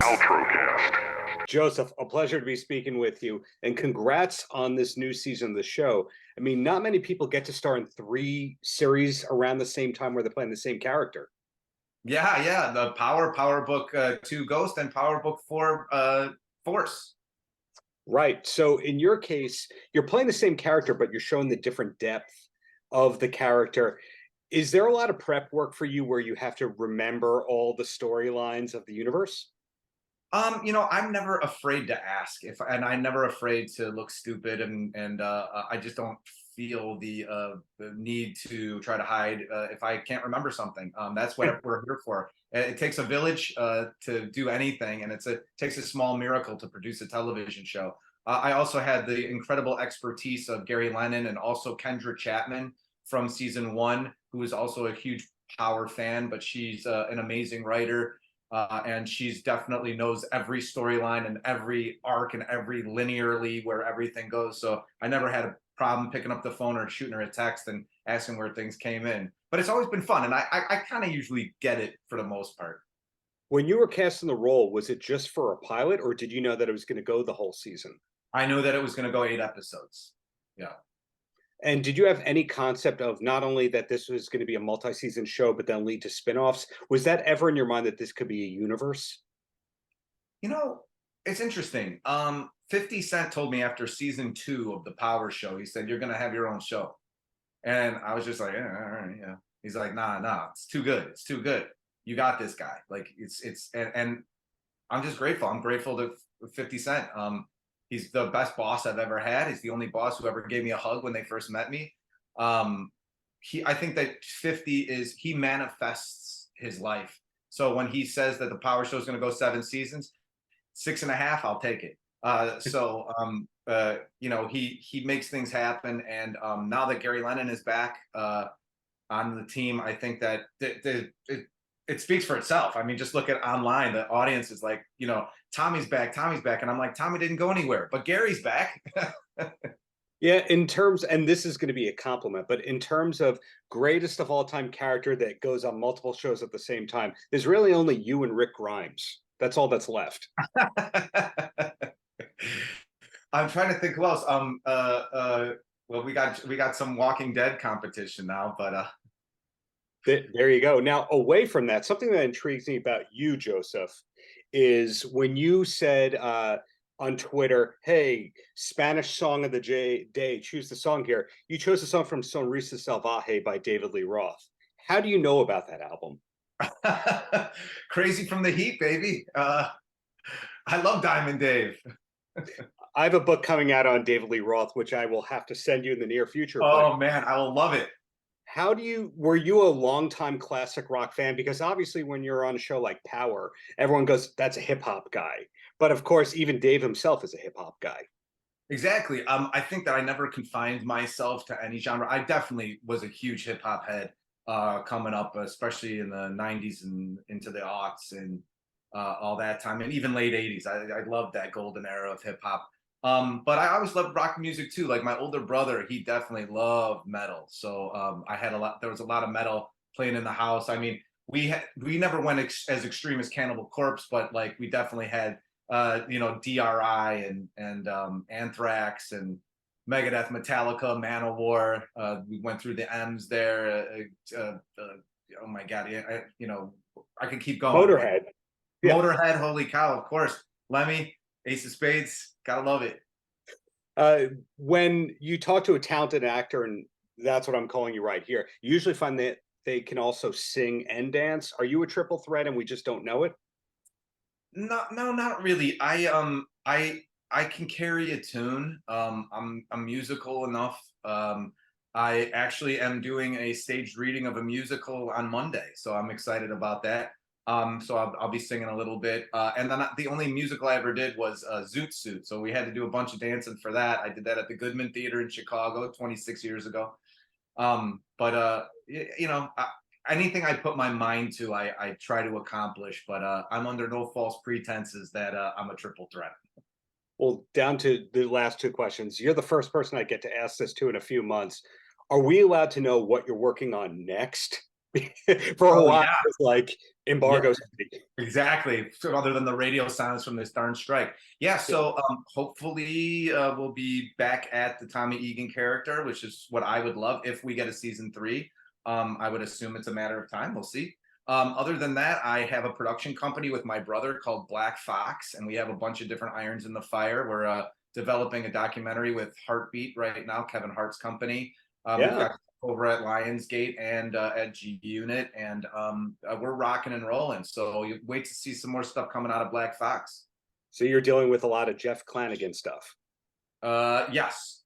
Paltrocast. Joseph, a pleasure to be speaking with you, and congrats on this new season of the show. I mean, not many people get to star in three series around the same time where they're playing the same character. Yeah. The Power Book 2 Ghost and Power Book 4 Force. Right. So in your case, you're playing the same character, but you're showing the different depth of the character. Is there a lot of prep work for you where you have to remember all the storylines of the universe? I'm never afraid to ask and I'm never afraid to look stupid, and I just don't feel the need to try to hide if I can't remember something. That's what we're here for. It takes a village to do anything, and it takes a small miracle to produce a television show. I also had the incredible expertise of Gary Lennon and also Kendra Chapman from season 1, who is also a huge Power fan, but she's an amazing writer. And she's definitely knows every storyline and every arc and every linearly where everything goes. So I never had a problem picking up the phone or shooting her a text and asking where things came in. But it's always been fun, and I kind of usually get it for the most part. When you were casting the role, was it just for a pilot, or did you know that it was going to go the whole season? I knew that it was going to go 8 episodes. Yeah. And did you have any concept of not only that this was going to be a multi-season show, but then lead to spin-offs? Was that ever in your mind that this could be a universe? It's interesting. 50 Cent told me after season 2 of the Power show, he said, "You're going to have your own show." And I was just like, yeah, all right, yeah. He's like, nah, it's too good. It's too good. You got this guy. Like and I'm just grateful. I'm grateful to 50 Cent. He's the best boss I've ever had. He's the only boss who ever gave me a hug when they first met me. I think that 50 he manifests his life. So when he says that the Power show is going to go 7 seasons, 6.5, I'll take it. He makes things happen. And now that Gary Lennon is back on the team, I think that it speaks for itself. I mean, just look at online. The audience is like, Tommy's back. And I'm like, Tommy didn't go anywhere, but Gary's back. Yeah, and this is going to be a compliment, but in terms of greatest of all time character that goes on multiple shows at the same time, there's really only you and Rick Grimes. That's all that's left. I'm trying to think who else. Well, we got some Walking Dead competition now, but There you go. Now, away from that, something that intrigues me about you, Joseph, is when you said on Twitter, "Hey, Spanish song of the day, choose the song here." You chose the song from Sonrisa Salvaje by David Lee Roth. How do you know about that album? Crazy from the Heat, baby. I love Diamond Dave. I have a book coming out on David Lee Roth, which I will have to send you in the near future. Oh man, I will love it. Were you a longtime classic rock fan? Because obviously when you're on a show like Power, everyone goes, "That's a hip hop guy." But of course, even Dave himself is a hip hop guy. Exactly. I think that I never confined myself to any genre. I definitely was a huge hip hop head coming up, especially in the 90s and into the aughts and all that time, and even late 80s. I loved that golden era of hip hop. But I always loved rock music too. Like my older brother, he definitely loved metal. So there was a lot of metal playing in the house. I mean, we never went as extreme as Cannibal Corpse, but like we definitely had DRI and Anthrax and Megadeth, Metallica, Manowar. We went through the M's there. Oh my God, I could keep going. Motorhead. Motorhead, holy cow, of course. Lemmy, Ace of Spades, gotta love it. When you talk to a talented actor, and that's what I'm calling you right here, you usually find that they can also sing and dance. Are you a triple threat and we just don't know it? No, not really. I can carry a tune. I'm musical enough. I actually am doing a staged reading of a musical on Monday, so I'm excited about that. So I'll be singing a little bit. And then the only musical I ever did was Zoot Suit. So we had to do a bunch of dancing for that. I did that at the Goodman Theater in Chicago 26 years ago. Anything I put my mind to, I try to accomplish, but I'm under no false pretenses that I'm a triple threat. Well, down to the last 2 questions. You're the first person I get to ask this to in a few months. Are we allowed to know what you're working on next? For a while, yeah. it's like, Embargo. Exactly. So other than the radio silence from this darn strike. Yeah. So hopefully we'll be back at the Tommy Egan character, which is what I would love if we get a season 3. I would assume it's a matter of time. We'll see. Other than that, I have a production company with my brother called Black Fox, and we have a bunch of different irons in the fire. We're developing a documentary with Heartbeat right now, Kevin Hart's company. We've got over at Lionsgate and at G Unit, and we're rocking and rolling. So you wait to see some more stuff coming out of Black Fox. So you're dealing with a lot of Jeff Clanagan stuff. Yes.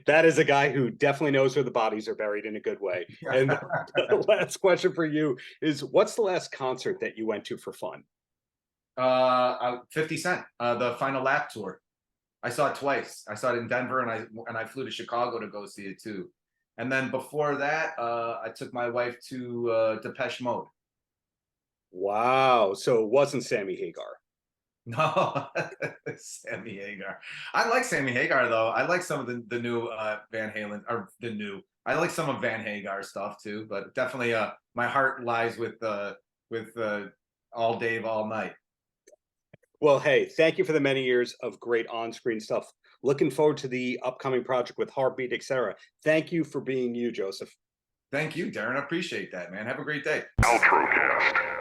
That is a guy who definitely knows where the bodies are buried in a good way. And the last question for you is, what's the last concert that you went to for fun? 50 Cent, the Final Lap tour. I saw it twice. I saw it in Denver, and I flew to Chicago to go see it too. And then before that, I took my wife to Depeche Mode. Wow. So it wasn't Sammy Hagar. No, Sammy Hagar. I like Sammy Hagar though. I like some of the new Van Halen, or the new. I like some of Van Hagar stuff too, but definitely my heart lies with All Dave, All Night. Well, hey, thank you for the many years of great on-screen stuff. Looking forward to the upcoming project with Heartbeat, etc. Thank you for being you, Joseph. Thank you, Darren. I appreciate that, man. Have a great day. Paltrocast.